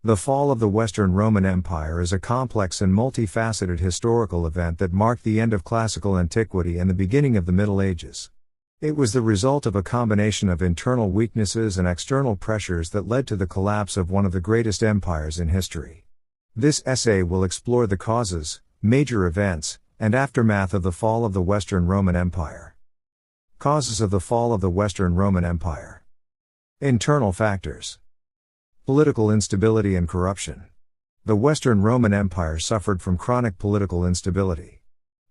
The fall of the Western Roman Empire is a complex and multifaceted historical event that marked the end of classical antiquity and the beginning of the Middle Ages. It was the result of a combination of internal weaknesses and external pressures that led to the collapse of one of the greatest empires in history. This essay will explore the causes, major events, and aftermath of the fall of the Western Roman Empire. Causes of the fall of the Western Roman Empire. Internal factors. Political instability and corruption. The Western Roman Empire suffered from chronic political instability.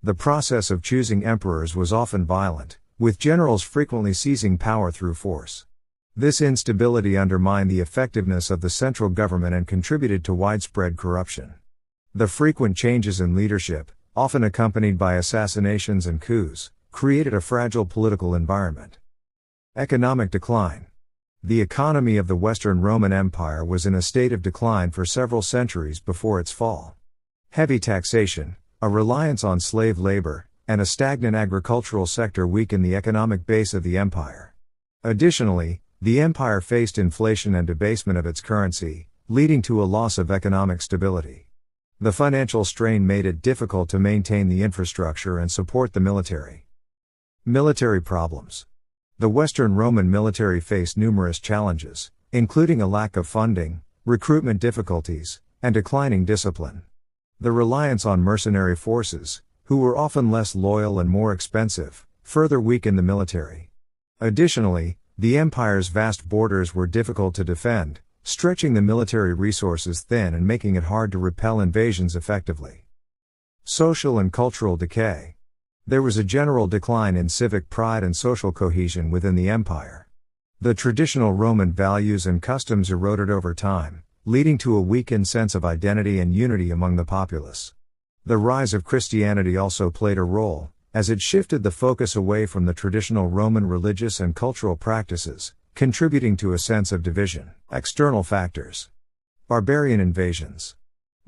The process of choosing emperors was often violent, with generals frequently seizing power through force. This instability undermined the effectiveness of the central government and contributed to widespread corruption. The frequent changes in leadership, often accompanied by assassinations and coups, created a fragile political environment. Economic decline. The economy of the Western Roman Empire was in a state of decline for several centuries before its fall. Heavy taxation, a reliance on slave labor, and a stagnant agricultural sector weakened the economic base of the empire. Additionally, the empire faced inflation and debasement of its currency, leading to a loss of economic stability. The financial strain made it difficult to maintain the infrastructure and support the military. Military problems. The Western Roman military faced numerous challenges, including a lack of funding, recruitment difficulties, and declining discipline. The reliance on mercenary forces, who were often less loyal and more expensive, further weakened the military. Additionally, the empire's vast borders were difficult to defend, stretching the military resources thin and making it hard to repel invasions effectively. Social and cultural decay. There was a general decline in civic pride and social cohesion within the empire. The traditional Roman values and customs eroded over time, leading to a weakened sense of identity and unity among the populace. The rise of Christianity also played a role, as it shifted the focus away from the traditional Roman religious and cultural practices, contributing to a sense of division. External factors. Barbarian invasions.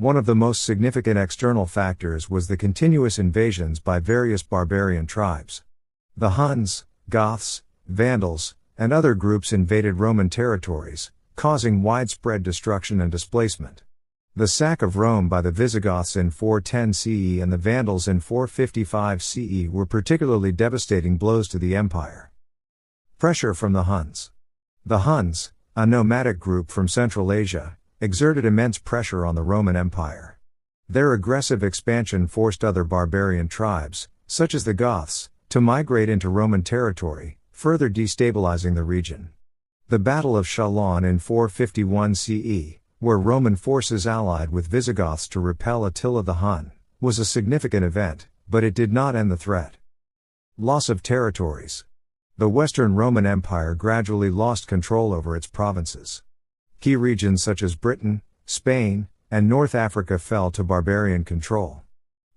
One of the most significant external factors was the continuous invasions by various barbarian tribes. The Huns, Goths, Vandals, and other groups invaded Roman territories, causing widespread destruction and displacement. The sack of Rome by the Visigoths in 410 CE and the Vandals in 455 CE were particularly devastating blows to the empire. Pressure from the Huns. The Huns, a nomadic group from Central Asia, exerted immense pressure on the Roman Empire. Their aggressive expansion forced other barbarian tribes, such as the Goths, to migrate into Roman territory, further destabilizing the region. The Battle of Chalon in 451 CE, where Roman forces allied with Visigoths to repel Attila the Hun, was a significant event, but it did not end the threat. Loss of territories. The Western Roman Empire gradually lost control over its provinces. Key regions such as Britain, Spain, and North Africa fell to barbarian control.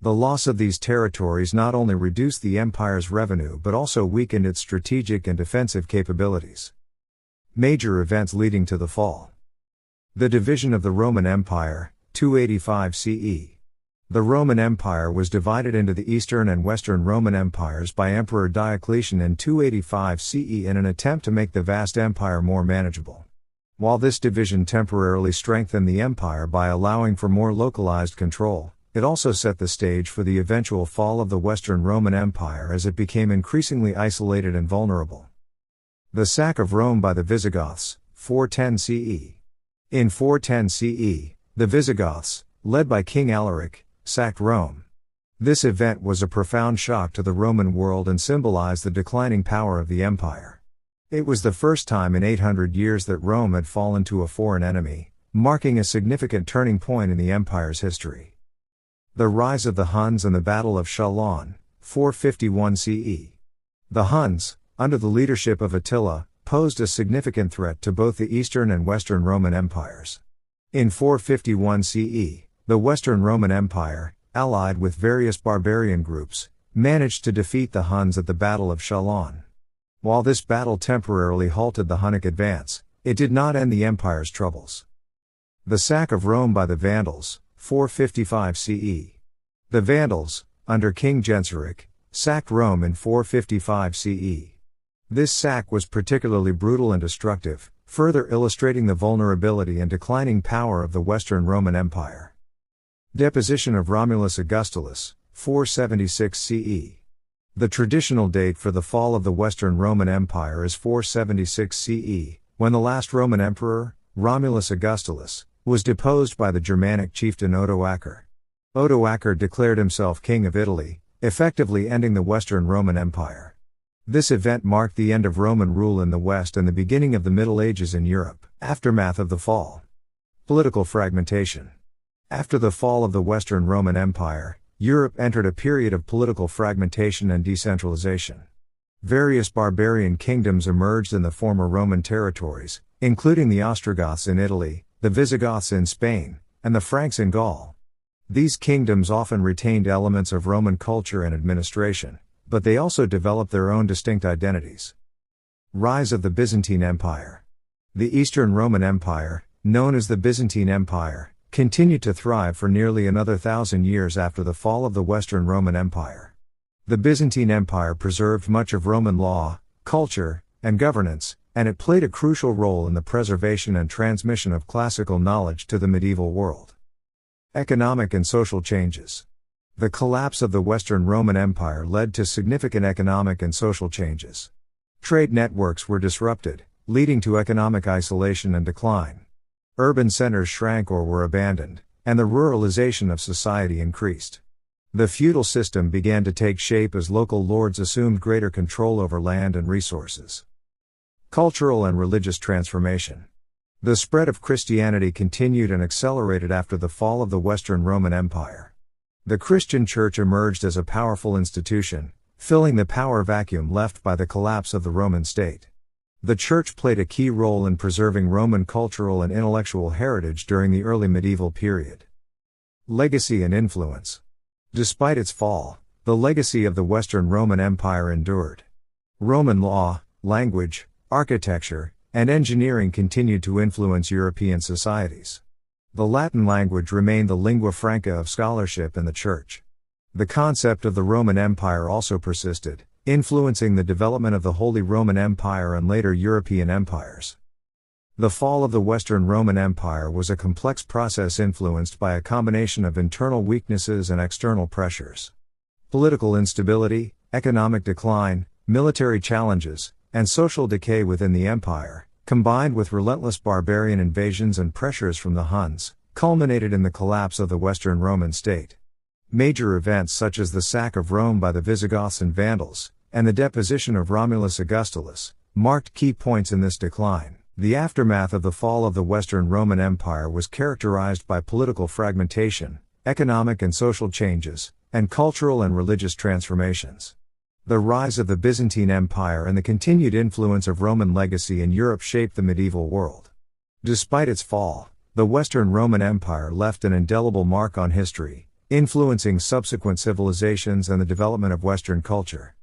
The loss of these territories not only reduced the empire's revenue but also weakened its strategic and defensive capabilities. Major events leading to the fall. The division of the Roman Empire, 285 CE. The Roman Empire was divided into the Eastern and Western Roman Empires by Emperor Diocletian in 285 CE in an attempt to make the vast empire more manageable. While this division temporarily strengthened the empire by allowing for more localized control, it also set the stage for the eventual fall of the Western Roman Empire as it became increasingly isolated and vulnerable. The sack of Rome by the Visigoths, 410 CE. In 410 CE, the Visigoths, led by King Alaric, sacked Rome. This event was a profound shock to the Roman world and symbolized the declining power of the empire. It was the first time in 800 years that Rome had fallen to a foreign enemy, marking a significant turning point in the empire's history. The rise of the Huns and the Battle of Chalon, 451 CE. The Huns, under the leadership of Attila, posed a significant threat to both the Eastern and Western Roman empires. In 451 CE, the Western Roman Empire, allied with various barbarian groups, managed to defeat the Huns at the Battle of Chalon. While this battle temporarily halted the Hunnic advance, it did not end the empire's troubles. The sack of Rome by the Vandals, 455 CE. The Vandals, under King Genseric, sacked Rome in 455 CE. This sack was particularly brutal and destructive, further illustrating the vulnerability and declining power of the Western Roman Empire. Deposition of Romulus Augustulus, 476 CE. The traditional date for the fall of the Western Roman Empire is 476 CE, when the last Roman emperor, Romulus Augustulus, was deposed by the Germanic chieftain Odoacer. Odoacer declared himself king of Italy, effectively ending the Western Roman Empire. This event marked the end of Roman rule in the West and the beginning of the Middle Ages in Europe. Aftermath of the fall. Political fragmentation. After the fall of the Western Roman Empire, Europe entered a period of political fragmentation and decentralization. Various barbarian kingdoms emerged in the former Roman territories, including the Ostrogoths in Italy, the Visigoths in Spain, and the Franks in Gaul. These kingdoms often retained elements of Roman culture and administration, but they also developed their own distinct identities. Rise of the Byzantine Empire. The Eastern Roman Empire, known as the Byzantine Empire, continued to thrive for nearly another 1,000 years after the fall of the Western Roman Empire. The Byzantine Empire preserved much of Roman law, culture, and governance, and it played a crucial role in the preservation and transmission of classical knowledge to the medieval world. Economic and social changes. The collapse of the Western Roman Empire led to significant economic and social changes. Trade networks were disrupted, leading to economic isolation and decline. Urban centers shrank or were abandoned, and the ruralization of society increased. The feudal system began to take shape as local lords assumed greater control over land and resources. Cultural and religious transformation. The spread of Christianity continued and accelerated after the fall of the Western Roman Empire. The Christian Church emerged as a powerful institution, filling the power vacuum left by the collapse of the Roman state. The Church played a key role in preserving Roman cultural and intellectual heritage during the early medieval period. Legacy and influence. Despite its fall, the legacy of the Western Roman Empire endured. Roman law, language, architecture, and engineering continued to influence European societies. The Latin language remained the lingua franca of scholarship in the Church. The concept of the Roman Empire also persisted, influencing the development of the Holy Roman Empire and later European empires. The fall of the Western Roman Empire was a complex process influenced by a combination of internal weaknesses and external pressures. Political instability, economic decline, military challenges, and social decay within the empire, combined with relentless barbarian invasions and pressures from the Huns, culminated in the collapse of the Western Roman state. Major events such as the sack of Rome by the Visigoths and Vandals, and the deposition of Romulus Augustulus, marked key points in this decline. The aftermath of the fall of the Western Roman Empire was characterized by political fragmentation, economic and social changes, and cultural and religious transformations. The rise of the Byzantine Empire and the continued influence of Roman legacy in Europe shaped the medieval world. Despite its fall, the Western Roman Empire left an indelible mark on history, influencing subsequent civilizations and the development of Western culture.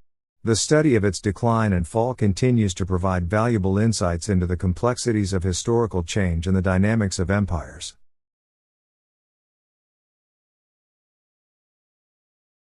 The study of its decline and fall continues to provide valuable insights into the complexities of historical change and the dynamics of empires.